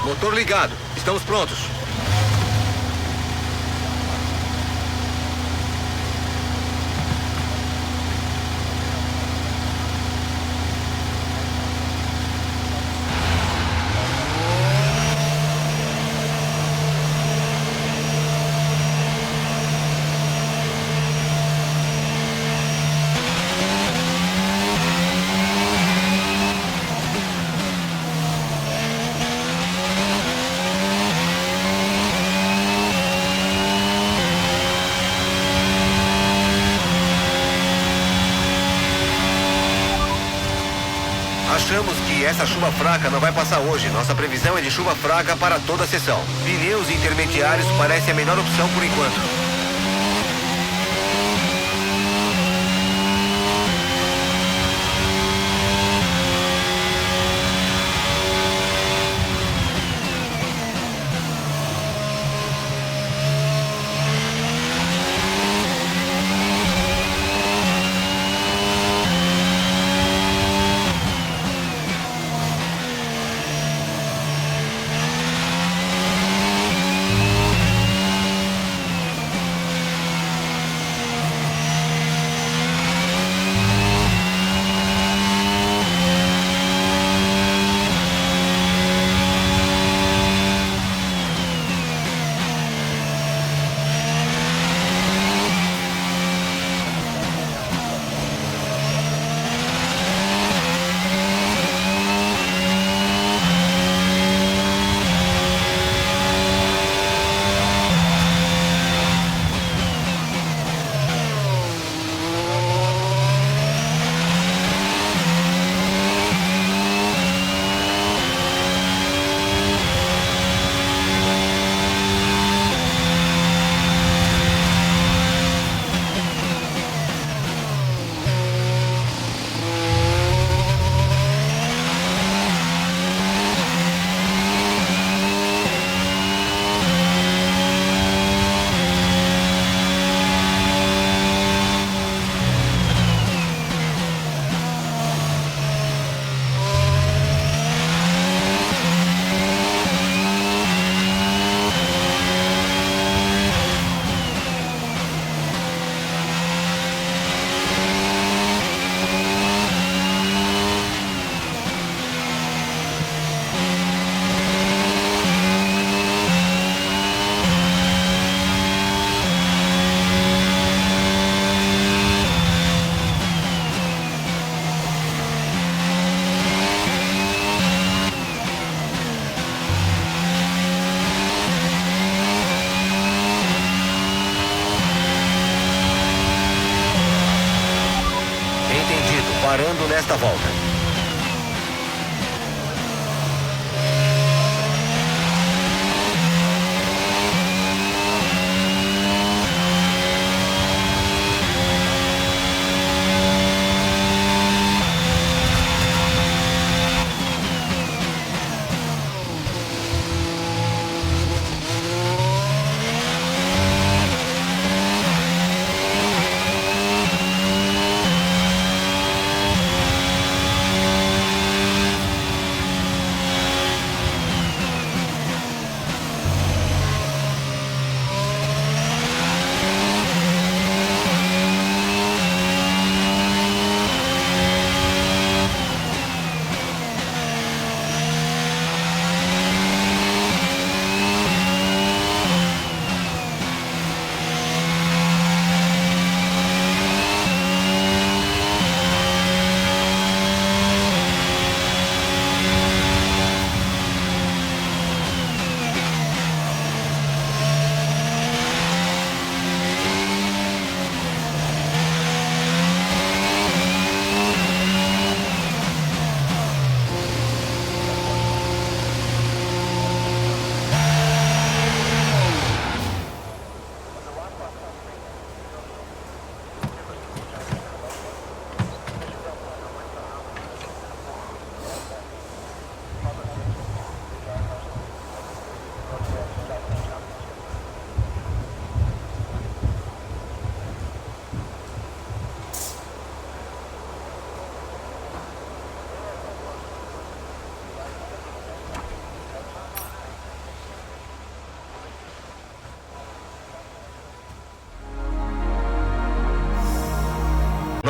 Motor ligado. Estamos prontos. Achamos que essa chuva fraca não vai passar hoje. Nossa previsão é de chuva fraca para toda a sessão. Pneus intermediários parecem a melhor opção por enquanto. Parando nesta volta.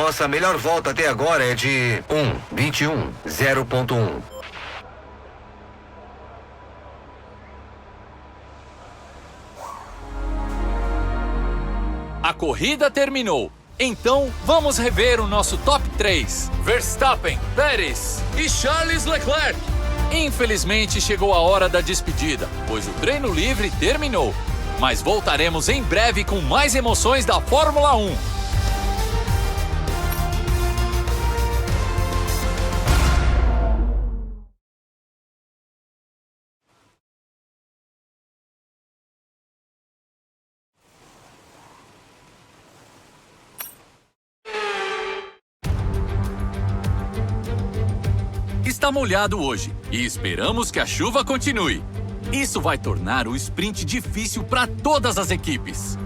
Nossa melhor volta até agora é de 1:21, 0.1. A corrida terminou. Então, vamos rever o nosso top 3. Verstappen, Pérez e Charles Leclerc. Infelizmente, chegou a hora da despedida, pois o treino livre terminou. Mas voltaremos em breve com mais emoções da Fórmula 1. Está molhado hoje e esperamos que a chuva continue. Isso vai tornar o sprint difícil para todas as equipes.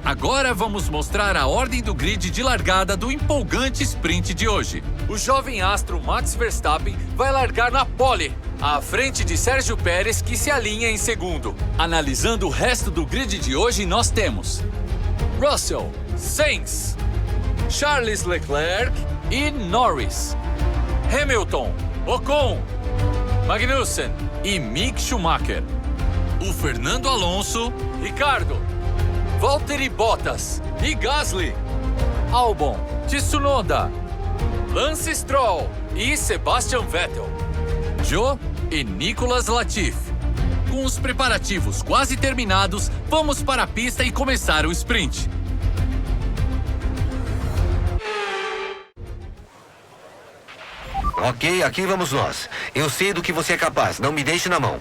Agora vamos mostrar a ordem do grid de largada do empolgante sprint de hoje. O jovem astro Max Verstappen vai largar na pole, à frente de Sérgio Pérez, que se alinha em segundo. Analisando o resto do grid de hoje, nós temos Russell, Sainz, Charles Leclerc e Norris, Hamilton, Ocon, Magnussen e Mick Schumacher, o Fernando Alonso, Ricardo, Valtteri Bottas e Gasly, Albon, Tsunoda, Lance Stroll e Sebastian Vettel, Zhou e Nicolas Latifi. Com os preparativos quase terminados, vamos para a pista e começar o sprint. Ok, aqui vamos nós. Eu sei do que você é capaz, não me deixe na mão.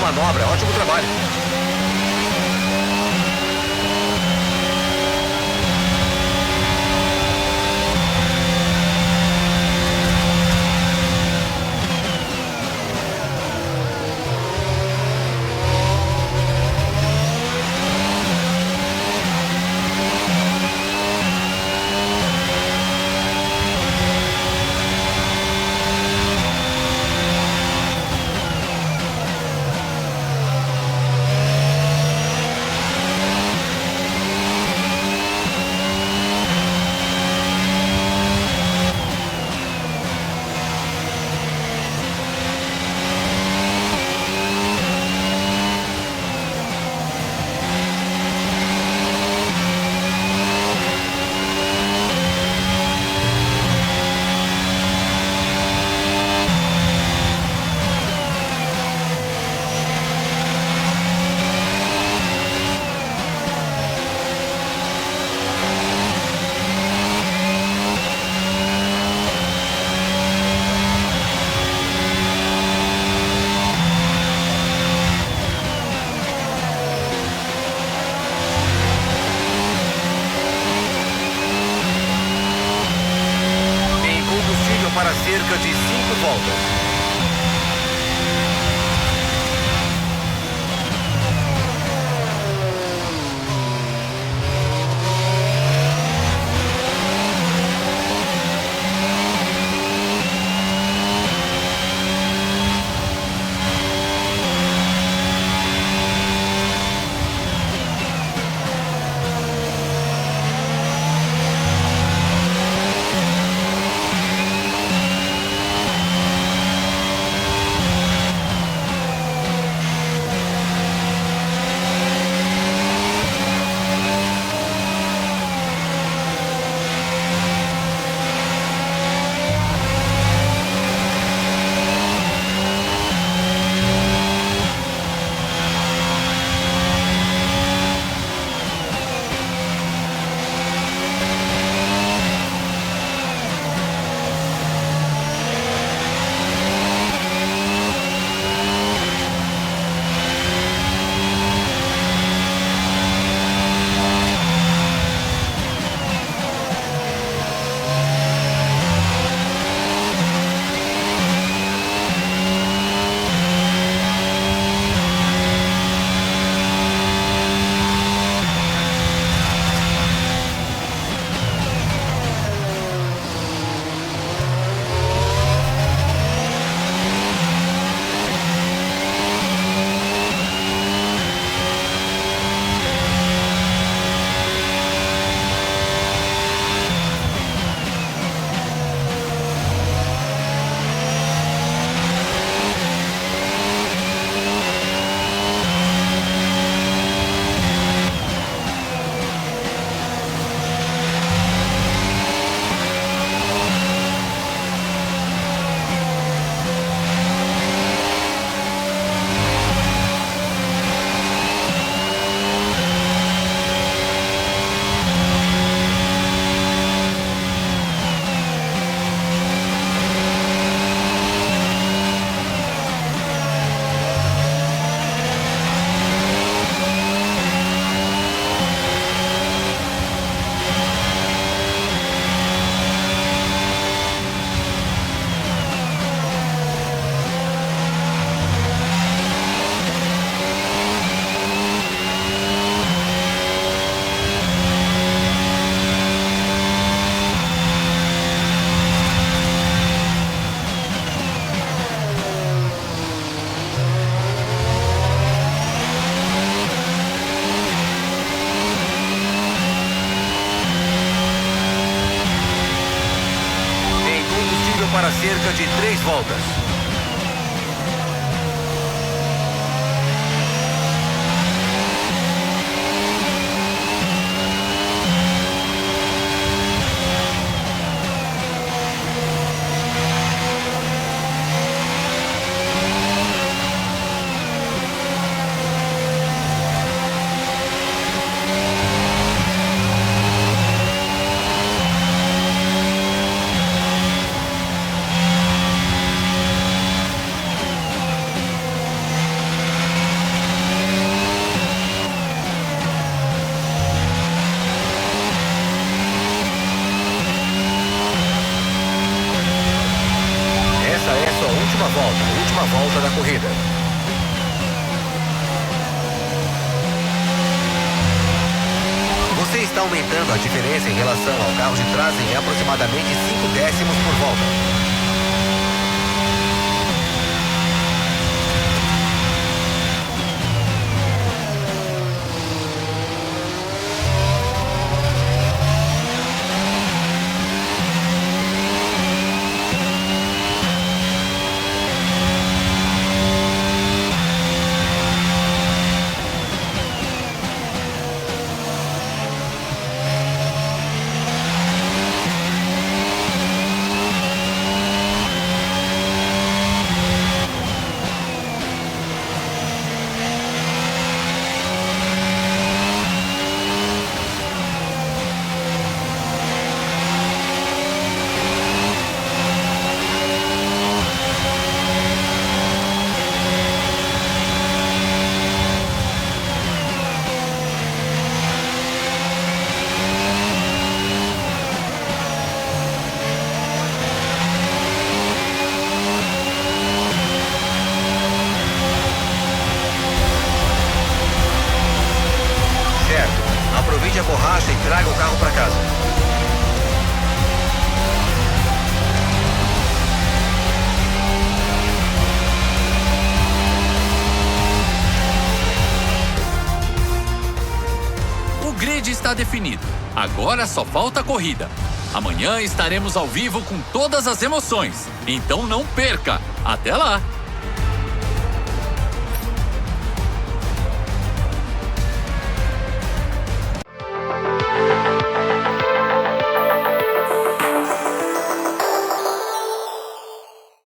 Manobra, ótimo trabalho. cerca de 5 voltas. Para cerca de 3 voltas. Última volta da corrida. Você está aumentando a diferença em relação ao carro de trás em aproximadamente 5 décimos por volta. está definido. Agora só falta a corrida. Amanhã estaremos ao vivo com todas as emoções. Então não perca! Até lá!